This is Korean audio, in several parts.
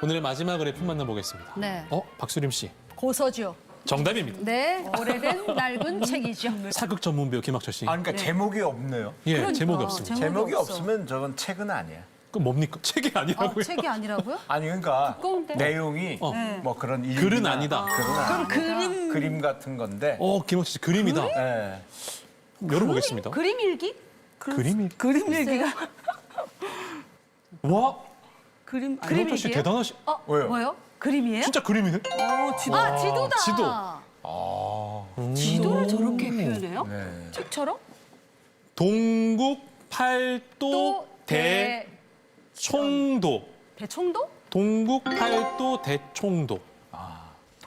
오늘의 마지막 그래프 만나보겠습니다. 네. 박수림 씨. 고서죠. 정답입니다. 네, 오래된 낡은 책이죠. 사극 전문 배우 김학철 씨. 그러니까 제목이 없네요. 예, 그러니까, 제목이 없습니다. 제목이 없어. 없으면 저건 책은 아니야. 그럼 뭡니까? 책이 아니라고요? 책이 아니라고요? 아니 그러니까 두꺼운데? 내용이 네. 뭐 그런 글은 아니다. 글은 그럼 아니다. 그림 같은 건데. 김학철 씨 그림이다. 예. 열어보겠습니다. 그림 일기? 그림이. 그림 얘기가 와, 그림 김학철 씨 일기예요? 대단하시. 왜요? 뭐요? 그림이에요? 진짜 그림이네. 아, 지도다. 지도. 지도를 저렇게 표현해요? 네. 책처럼? 동국 팔도 대총도. 대청도? 동국 팔도 대총도.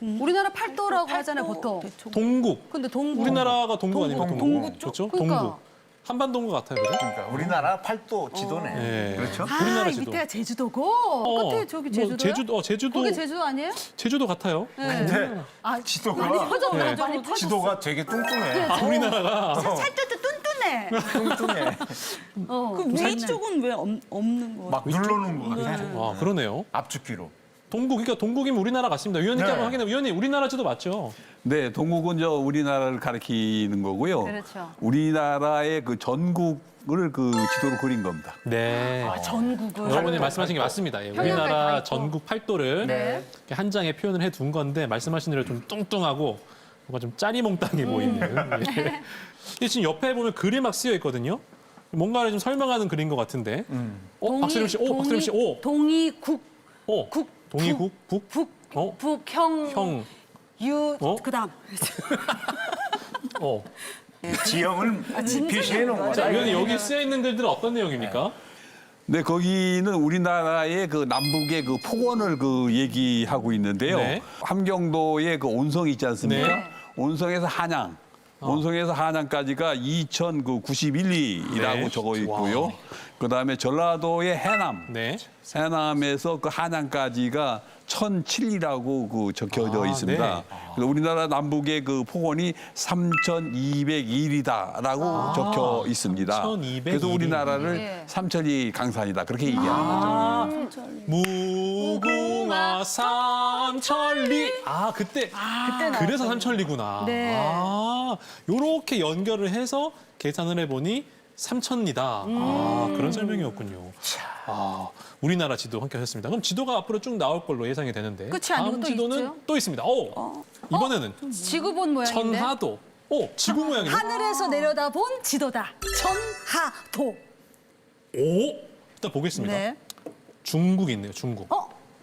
우리나라 팔도라고 하잖아요, 보통. 동국. 근데 동국. 우리나라가 동국 아닙니까? 동국 쪽? 그렇죠? 그러니까. 동국. 한반도인 것 같아요, 그죠? 그러니까 우리나라 팔도 지도네. 예. 그렇죠? 우리나라 이 지도. 밑에가 제주도고 끝에 저기 제주도요? 제주도. 거기 제주도 아니에요? 제주도 같아요. 근데 아, 지도가 많이 퍼졌다. 네. 많이 퍼졌어. 지도가 되게 뚱뚱해. 우리나라가 살쪄도 뚠뚠해. 뚱뚱해. 그 위쪽은 왜 없는 거예요? 막 눌러놓은 것 같아. 아, 그러네요. 압축기로. 동국, 그러니까 동국이면 우리나라 같습니다. 위원님께 네. 한번 확인해. 위원님, 우리나라 지도 맞죠? 네, 동국은 저 우리나라를 가리키는 거고요. 그렇죠. 우리나라의 그 전국을 그 지도로 그린 겁니다. 네. 전국을. 여러분이 말씀하신 게 맞습니다. 예, 평양까지 다 우리나라 있고. 전국 팔도를 네. 이렇게 한 장에 표현을 해둔 건데 말씀하신 대로 좀 뚱뚱하고 뭔가 좀 짜리몽땅해 보이는. 예. 근데 지금 옆에 보면 글이 막 쓰여 있거든요. 뭔가를 좀 설명하는 글인 것 같은데. 박수림 씨, 박수림 씨, 동이국, 동이국, 북, 북형, 형, 그다음. 지형을 표시해 놓은 거죠. 자, 위원님 여기 쓰여 있는 글들은 어떤 내용입니까? 네, 거기는 우리나라의 그 남북의 그 폭원을 그 얘기하고 있는데요. 네. 함경도의 그 온성 있지 않습니까? 네. 온성에서 한양. 온성에서 한양까지가 2,091리라고 네. 적어 있고요. 그다음에 전라도의 해남. 네. 해남에서 그 한양까지가 1,007리라고 그 적혀져 아, 있습니다. 네. 그래서 우리나라 남북의 그 폭원이 3,201이다라고 적혀 있습니다. 3,201 그래서 우리나라를 예. 삼천리 강산이다 그렇게 얘기하는 거죠. 무궁화 삼천리. 그때 그래서 삼천리구나. 네. 요렇게 연결을 해서 계산을 해보니 삼천리다. 그런 설명이었군요. 우리나라 지도 함께 하셨습니다. 그럼 지도가 앞으로 쭉 나올 걸로 예상이 되는데. 끝이 아니고 다음 또 지도는 있죠? 또 있습니다. 이번에는 지구본 모양인데. 천하도. 지구 모양이네. 하늘에서 내려다본 지도다. 천하도. 일단 보겠습니다. 네. 중국이 있네요, 중국.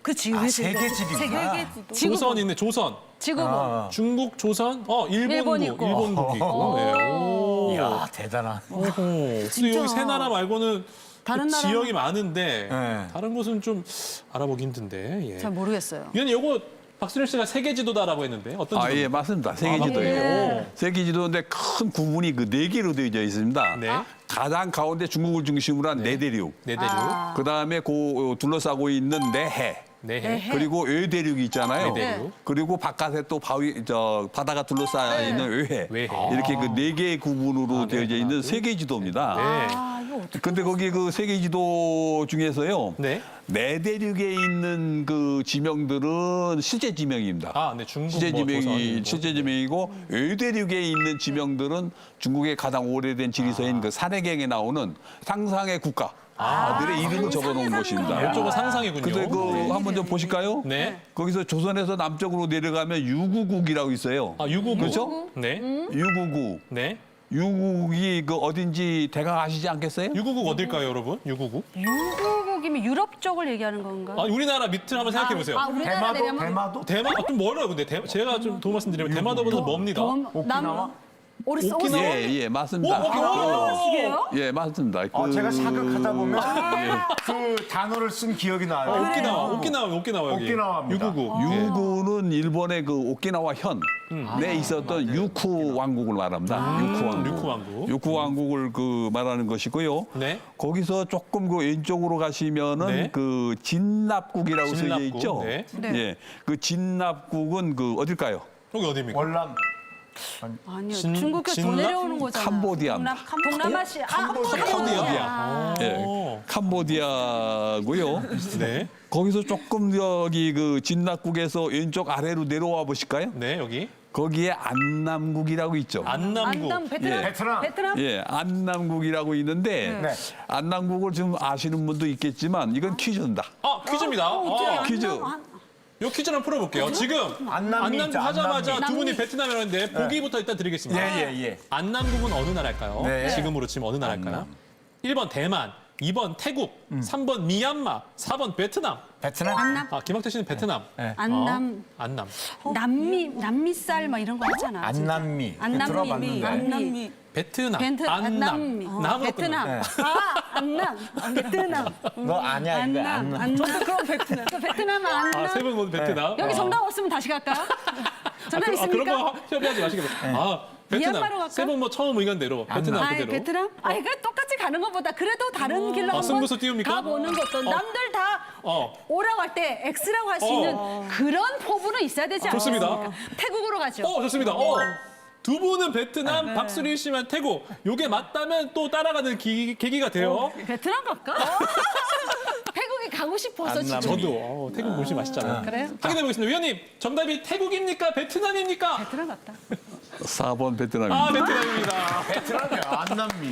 그치. 세계지리구나. 조선 있네, 조선. 지구본. 중국, 조선, 일본 일본국, 있고. 일본국이 있고. 네. 오. 이야 대단한. 근데 진짜. 여기 세 나라 말고는 다른 그 나라는- 지역이 많은데 네. 다른 곳은 좀 알아보기 힘든데. 예. 잘 모르겠어요. 위원님, 요거 박수림 씨가 세계 지도다라고 했는데 어떤 지도? 예, 맞습니다. 세계지도예요. 맞네요. 세계지도인데 큰 구분이 그 네 개로 되어 있습니다. 네. 가장 가운데 중국을 중심으로 한 내대륙. 내대륙, 그다음에 그 둘러싸고 있는 내해. 내해, 그리고 외대륙이 있잖아요. 외대륙. 그리고 바깥에 또 바다가 둘러싸여 있는 외해. 외해. 이렇게 그 네 개의 구분으로 되어져 있는 세계 지도입니다. 네. 이거 어떻게. 근데 거기 그 세계 지도 중에서요. 네. 내대륙에 있는 그 지명들은 실제 지명입니다. 네, 중국 실제 뭐 조선, 지명이 뭐. 실제 지명이고 외대륙에 있는 지명들은 중국의 가장 오래된 지리서인 그 산해경에 나오는 상상의 국가. 들의 이름을 적어놓은 곳입니다. 이쪽은 상상이군요. 근데 그 한번 좀 보실까요? 네. 거기서 조선에서 남쪽으로 내려가면 유구국이라고 있어요. 유구국. 그렇죠? 네. 유구국. 네. 유구국이 그 어딘지 대강 아시지 않겠어요? 유구국 어딜까요, 여러분? 유구국? 유구국이면 유럽 쪽을 얘기하는 건가? 우리나라 밑을 한번 생각해 보세요. 우리나라 내려면 대마도. 대만 좀 멀어요, 근데 제가 좀 도움 말씀드리면 대마도보다 멉니다. 오키나와? 오키나와? 예, 맞습니다. 오키나와? 예, 맞습니다. 제가 사극하다 보면 그 단어를 쓴 기억이 나요. 오키나와 여기. 오키나와입니다. 유구국. 유구는 일본의 그 오키나와 현에 있었던 유쿠 왕국을 말합니다. 유쿠 왕국. 유쿠 왕국. 유쿠 왕국을 그 말하는 것이고요. 네. 거기서 조금 그 왼쪽으로 가시면은 네. 그 진납국이라고 쓰여 진납국, 있죠. 네. 네. 예, 그 진납국은 그 어딜까요? 여기 어디입니까? 월남. 아니요. 진- 중국에서 더 진라? 내려오는 거잖아. 캄보디아입니다. 동남아시아. 캄보디아. 예, 어. 캄보디아고요. 네. 거기서 조금 여기 그 진락국에서 왼쪽 아래로 내려와 보실까요? 네, 여기. 거기에 안남국이라고 있죠. 안남구. 안남 베트남. 예. 베트남. 베트남. 예, 안남국이라고 있는데 네. 안남국을 좀 아시는 분도 있겠지만 이건 퀴즈입니다. 퀴즈입니다. 퀴즈. 요 퀴즈 한번 풀어볼게요. 지금 안남미 안남국 있죠, 하자마자 안남미. 두 분이 베트남이라는데 보기부터 일단 드리겠습니다. 예. 안남국은 어느 나라일까요? 네. 지금으로 치면 어느 나라일까요? 1번 대만, 2번 태국, 3번 미얀마, 4번 베트남. 베트남. 안남. 김학태 씨는 베트남. 네. 안남. 안남. 남미쌀 막 이런 거 하잖아. 안남미. 안남미. 들어봤는데. 안남미. 베트남. 안남미. 남으로 베트남. 끝나요. 안남. 베트남. 너 아냐 이거 안남. 안남. 그럼 베트남. 베트남 안남. 세 분 모두 베트남. 여기 정답 없으면 다시 갈까요? 정답 그런 있습니까? 거 협의하지 마시겠어요. 베트남. 미얀마로 갈까? 세 분 뭐 처음 의견대로 베트남 아이, 그대로. 베트남? 아니, 그 똑같이 가는 것보다 그래도 다른 길로 한번 승부수 띄웁니까? 가보는 것도 남들 다 어. 오라고 할 때 X라고 할 수 있는 그런 포부는 있어야 되지 좋습니다. 않습니까? 태국으로 가죠. 좋습니다. 두 분은 베트남, 박수리 씨만 태국. 요게 맞다면 또 따라가는 계기가 돼요. 베트남 갈까? 태국에 가고 싶어서 안남. 지금. 저도 태국 물씬 맛있잖아요. 그래요? 확인해 보겠습니다. 위원님, 정답이 태국입니까? 베트남입니까? 베트남 갔다. 4번 베트남입니다. 베트남입니다. 베트남이야 안남미.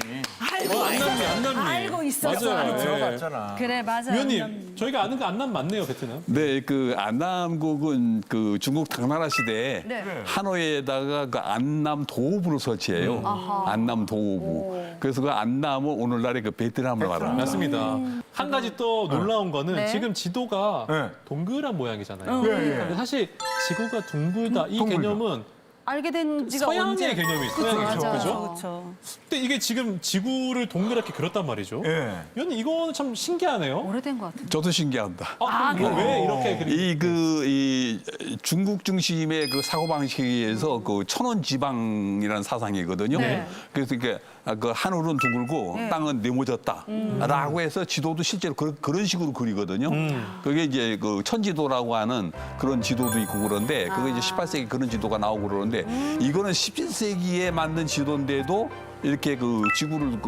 안남미. 알고 있었어. 맞아요. 예. 들어봤잖아. 그래, 맞아. 위원님, 저희가 아는 거 안남 맞네요, 베트남. 네, 그 안남국은 그 중국 당나라 시대에 네. 하노이에다가 그 안남 도읍으로 설치해요. 안남 도읍. 그래서 그 안남은 오늘날의 그 베트남으로 알아요. 맞습니다. 한 가지 또 놀라운 거는 네. 지금 지도가 네. 동그란 모양이잖아요. 예, 근데 사실 지구가 둥글다 이 둥글다. 개념은 알게 된 지가 서양의 언제? 개념이 있어요. 서양의 맞아. 개념, 그죠? 그렇죠. 근데 이게 지금 지구를 동그랗게 그렸단 말이죠. 예. 위원님, 이거는 참 신기하네요. 오래된 것 같아. 저도 신기합니다. 이거 왜 이렇게 그리 이 중국 중심의 그 사고 방식에 의해서 그 천원 지방이라는 사상이거든요. 네. 그래서 이게 그 하늘은 둥글고 땅은 네모졌다라고 해서 지도도 실제로 그런 식으로 그리거든요. 그게 이제 그 천지도라고 하는 그런 지도도 있고 그런데 그게 이제 18세기 그런 지도가 나오고 그러는데 이거는 17세기에 만든 지도인데도 이렇게 그 지구를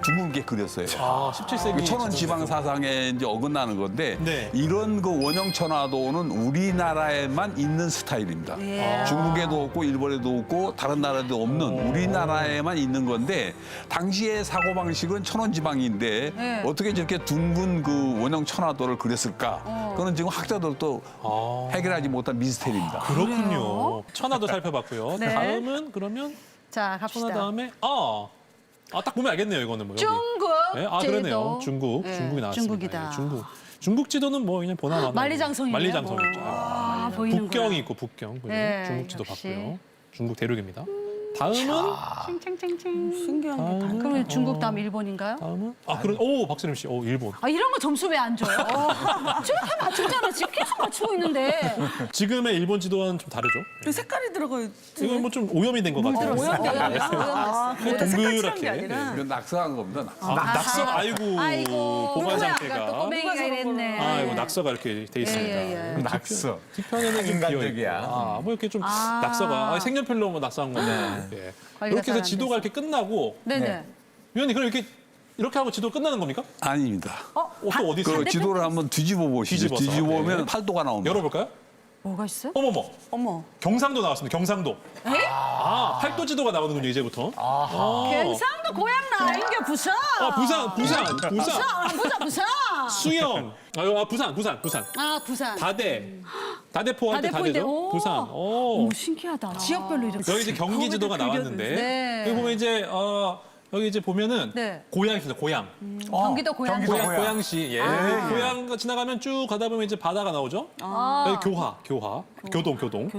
둥글게 그렸어요. 17세기 천원 지방 사상에 이제 어긋나는 건데 네. 이런 그 원형 천화도는 우리나라에만 있는 스타일입니다. 중국에도 없고 일본에도 없고 다른 나라에도 없는 우리나라에만 있는 건데 당시의 사고 방식은 천원 지방인데 네. 어떻게 저렇게 둥근 그 원형 천화도를 그렸을까? 그건 지금 학자들도 해결하지 못한 미스테리입니다. 그렇군요. 천하도 살펴봤고요. 네. 다음은 그러면 자, 천하 갑시다. 다음에 딱 보면 알겠네요. 이거는 뭐 여기. 중국 네, 그러네요. 중국. 네, 중국이 나왔습니다. 중국이다. 예, 중국 지도는 뭐 그냥 보나마나. 만리장성이네요. 만리장성이죠. 보이는구나. 북경이 있고 북경. 그죠? 네, 중국 지도 역시. 봤고요. 중국 대륙입니다. 다음은 칭칭칭칭. 신기한 게 다. 그러면 중국 다음 일본인가요? 박수림 씨. 일본. 이런 거 점수 왜 안 줘요? 지금 다 맞췄잖아. 지금 계속 맞추고 있는데. 지금의 일본 지도와는 좀 다르죠. 그 색깔이 들어가 있지. 이거 뭐 좀 오염이 된 것 같아요. 동그랗게. 아니라. 이건 낙서한 겁니다. 낙서. 낙서 아이고, 보관 누구야? 상태가. 또 꼬맹이가 이랬네. 아이고 낙서가 이렇게 돼 있습니다. 예. 낙서. 뒤편에는 좀 인간적이야. 뭐 이렇게 좀 낙서가 색연필로 뭐 낙서한 건데 예. 관리가 이렇게 잘 해서 안 지도가 이렇게 끝나고 네네. 위원님 그럼 이렇게 하고 지도 끝나는 겁니까? 아닙니다. 또 어디 있어요? 그 지도를 한번 뒤집어 보시죠. 뒤집어서. 뒤집어보면 네. 팔도가 나옵니다. 열어볼까요? 뭐가 있어요? 어머머 어머. 경상도 나왔습니다. 경상도. 팔도 지도가 나오는군요 이제부터. 경상도 고향 나인게 부산. 부산. 수영. 부산. 부산. 다대포 할 때 다대포인데, 다대죠. 오. 부산. 신기하다. 지역별로 이렇게. 여기 이제 경기 지도가 나왔는데 네. 여기 보면 이제 여기 이제 보면은 네. 고향이 있습니다. 고향. 경기도 고향. 경기도 고향. 고양시. 예. 고향 지나가면 쭉 가다 보면 이제 바다가 나오죠. 여기 교동.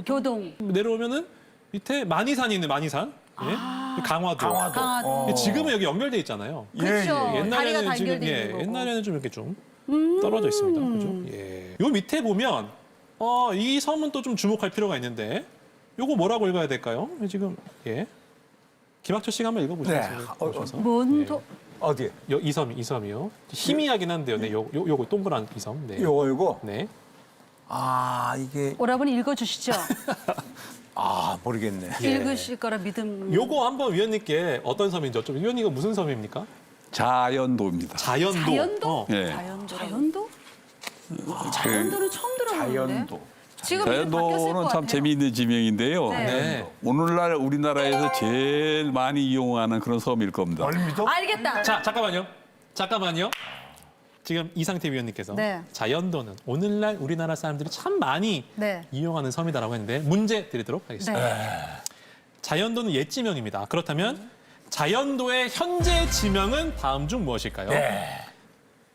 교동. 내려오면은 밑에 만이산이 있는 만이산. 예. 강화도. 강화도. 지금은 여기 연결돼 있잖아요. 그렇죠. 다리가 옛날에는 다 지금 연결돼 있는 거고. 옛날에는 좀 이렇게 좀 떨어져 있습니다. 그죠? 예. 요 밑에 보면 이 섬은 또 좀 주목할 필요가 있는데 요거 뭐라고 읽어야 될까요? 지금 김학철 씨가 한번 읽어보시겠어요? 네. 뭔도. 어디? 이 섬이요. 희미하긴 한데요. 네, 요거 동그란 이 섬. 네. 요거. 네. 이게 오라버니 읽어주시죠. 아, 모르겠네. 읽으실 거라 믿음. 요거 한번 위원님께 어떤 섬인지 여쭤보면 위원님 이거 무슨 섬입니까? 자연도입니다. 자연도. 자연도? 예. 자연도? 자연도는 처음 들어보는데. 자연도. 지금 이름 바뀌었을 것 자연도는 참 같아요. 재미있는 지명인데요. 네. 오늘날 우리나라에서 제일 많이 이용하는 그런 섬일 겁니다. 월미도? 알겠다. 자, 잠깐만요. 지금 이상태 위원님께서 네. 자연도는 오늘날 우리나라 사람들이 참 많이 네. 이용하는 섬이다라고 했는데 문제 드리도록 하겠습니다. 네. 자연도는 옛 지명입니다. 그렇다면 자연도의 현재 지명은 다음 중 무엇일까요?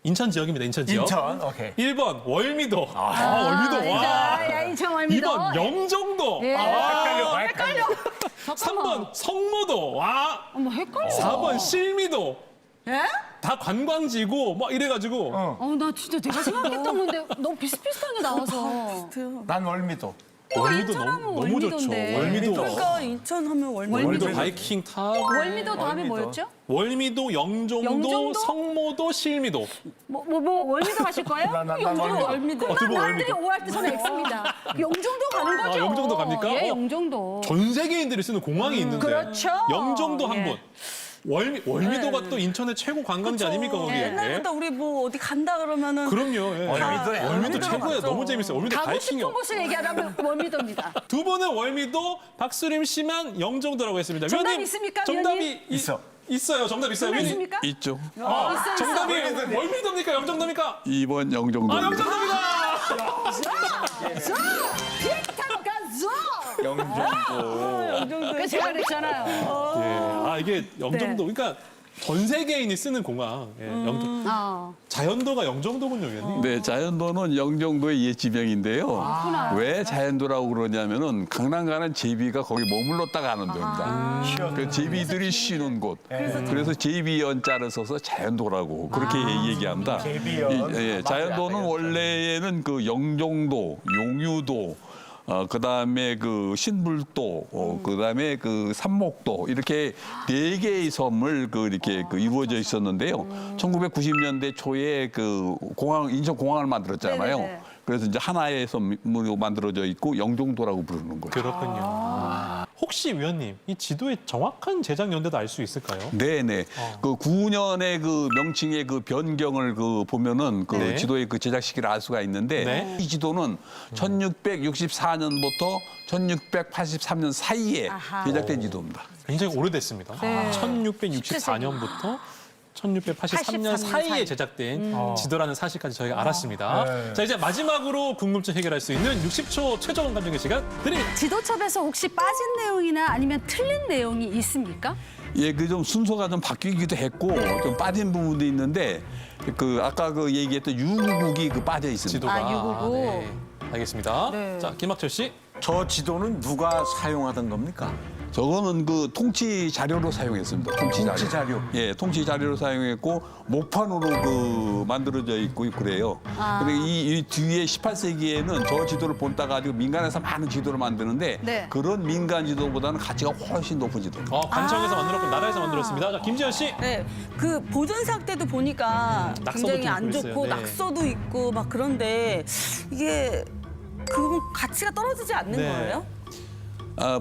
인천 지역입니다. 인천 지역. 인천, 오케이. 1번 월미도. 월미도. 와. 인천 월미도. 2번 영종도. 예. 헷갈려. 3번 성모도. 와. 어머, 헷갈려. 4번 실미도. 예? 다 관광지고 막 이래가지고. 나 진짜 내가 생각했던 건데 너무 비슷비슷한 게 나와서. 난 월미도. 월미도 인천하면 너무 좋죠. 월미도인데. 월미도. 그러니까 인천 하면 월미도. 월미도 바이킹 타고. 월미도 다음에 월미도. 뭐였죠? 월미도, 영종도, 영종도? 성모도, 실미도. 월미도 가실 거예요? 난 영종도 월미도. 두 분 남들이 월미도. 오할 때 저는 X입니다. 영종도 가는 거죠. 영종도 갑니까? 예, 영종도. 전 세계인들이 쓰는 공항이 있는데. 그렇죠. 영종도 한 예. 번. 월미도가 또 인천의 최고 관광지 아닙니까 거기에? 옛날부터 우리 뭐 어디 간다 그러면은 그럼요. 예. 월미도에 월미도 월미도로 최고예요. 갔죠. 너무 재밌어요. 월미도 가고 바이킹이요. 싶은 곳을 얘기하라면 월미도입니다. 두 분은 월미도, 박수림 씨만 영종도라고 했습니다. 정답 위원님, 있습니까, 정답이 위원님? 있어. 있어요. 정답 있어요. 정답 위원님. 있습니까? 있죠. 있어. 정답이 월미도입니까? 영종도입니까? 2번 영종도. 아, 영종도입니다. 빅타로 가죠. 영종도. 그 제가 그랬잖아요. 예. 이게 영종도. 그러니까 전 세계인이 쓰는 공항. 예, 영종. 자연도가 영종도군요, 위원님. 네, 자연도는 영종도의 옛 지명인데요. 왜 자연도라고 그러냐면은 강남 가는 제비가 거기 머물렀다 가는 데입니다. 그 제비들이 쉬는 곳. 그래서 제비 연자를 써서 자연도라고 그렇게 얘기합니다. 제비연. 자연도는 맞아요. 원래는 그 영종도, 용유도, 그다음에 그 신불도, 그다음에 그 삼목도 이렇게 네 개의 섬을 이렇게 이루어져 있었는데요. 1990년대 초에 그 공항 인천 공항을 만들었잖아요. 네네네. 그래서 이제 하나의 섬으로 만들어져 있고 영종도라고 부르는 거예요. 그렇군요. 혹시 위원님, 이 지도의 정확한 제작 연도도 알 수 있을까요? 네네. 그 9년의 그 명칭의 그 변경을 보면은 그 네. 지도의 그 제작 시기를 알 수가 있는데 네. 이 지도는 1664년부터 1683년 사이에 아하. 제작된 지도입니다. 굉장히 오래됐습니다. 1664년부터 1683년 사이에 제작된 지도라는 사실까지 저희가 알았습니다. 네. 자, 이제 마지막으로 궁금증 해결할 수 있는 60초 최종 감정의 시간 드립니다. 지도첩에서 혹시 빠진 내용이나 아니면 틀린 내용이 있습니까? 예, 그 좀 순서가 좀 바뀌기도 했고 좀 빠진 부분도 있는데 그 아까 그 얘기했던 유구국이 빠져 있습니다. 지도가. 유구국. 네. 알겠습니다. 네. 자, 김학철 씨. 저 지도는 누가 사용하던 겁니까? 저거는 그 통치 자료로 사용했습니다. 통치 자료. 통치 자료. 예, 통치 자료로 사용했고 목판으로 만들어져 있고 그래요. 근데 이 뒤에 18세기에는 저 지도를 본따 가지고 민간에서 많은 지도를 만드는데 네. 그런 민간 지도보다는 가치가 훨씬 높은 지도입니다. 관청에서 만들었고 나라에서 만들었습니다. 자, 김지현 씨. 네, 그 보존 상태도 보니까 낙서도 굉장히 좀 안 있고 좋고 있어요. 네. 낙서도 있고 막 그런데 이게 그 가치가 떨어지지 않는 네. 거예요?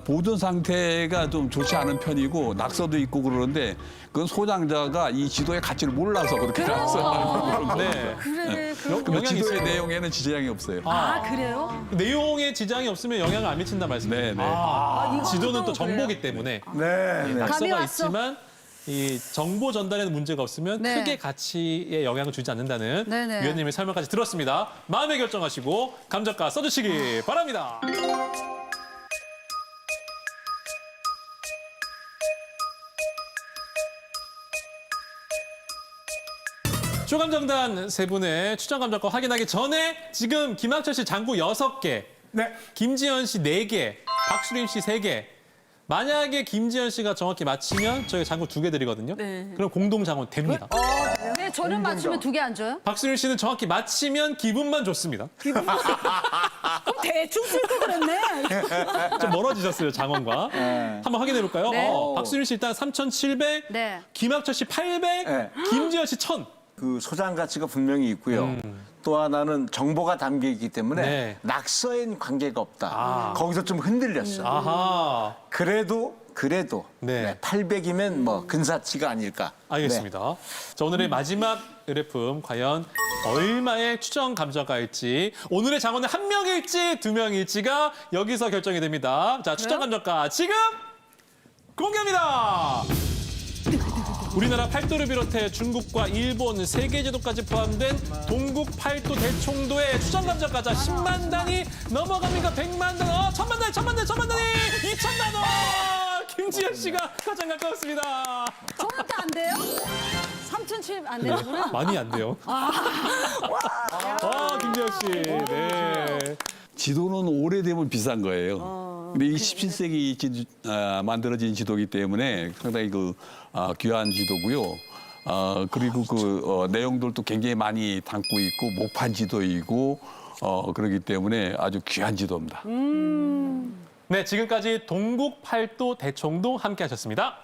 보존 상태가 좀 좋지 않은 편이고 낙서도 있고 그러는데 그건 소장자가 이 지도의 가치를 몰라서 그렇게 낙서하는 거예요. 네. 그래, 근데 영향이 지도의 있어요. 내용에는 지장이 없어요. 그래요? 내용에 지장이 없으면 영향을 안 미친단 말씀이에요. 네, 네. 지도는 또 그래요? 정보기 때문에 네. 네. 감이 낙서가 왔어. 있지만 이 정보 전달에는 문제가 없으면 네. 크게 가치에 영향을 주지 않는다는 네네. 위원님의 설명까지 들었습니다. 마음의 결정하시고 감정가 써주시기 바랍니다. 추감정단 세 분의 추정 감정가 확인하기 전에 지금 김학철 씨 장구 6개, 네. 김지현 씨 4개, 박수림 씨 3개. 만약에 김지현 씨가 정확히 맞히면 저희 장구 2개 드리거든요. 네. 그럼 공동 장원 됩니다. 네, 저는 맞추면 2개 안 줘요? 박수림 씨는 정확히 맞히면 기분만 좋습니다. 그럼 대충 쓸 거 그랬네. 좀 멀어지셨어요, 장원과. 한번 확인해 볼까요? 네. 박수림 씨 일단 3,700, 네. 김학철 씨 800, 네. 김지현 씨 1,000. 그 소장 가치가 분명히 있고요. 또 하나는 정보가 담겨 있기 때문에 네. 낙서엔 관계가 없다. 아. 거기서 좀 흔들렸어. 아하. 그래도 네. 800이면 뭐 근사치가 아닐까. 알겠습니다. 자, 오늘의 마지막 의뢰품 과연 얼마의 추정 감정가일지, 오늘의 장원은 한 명일지 두 명일지가 여기서 결정이 됩니다. 자, 추정 감정가 지금 공개합니다. 우리나라 팔도를 비롯해 중국과 일본, 세계 지도까지 포함된 동국 팔도 대총도의 추정 감정가자 10만 단위 넘어갑니까? 100만 단위, 1000만 단위, 2,000만 원! 김지현 씨가 가장 가까웠습니다. 저한테 안 돼요? 3,700 안 되는구나. 많이 안 돼요. 김지현 씨. 네. 지도는 오래되면 비싼 거예요. 근데 이 17세기 만들어진 지도이기 때문에 상당히 귀한 지도고요. 그리고 내용들도 굉장히 많이 담고 있고 목판 지도이고 그렇기 때문에 아주 귀한 지도입니다. 네, 지금까지 동국 팔도 대총도 함께 하셨습니다.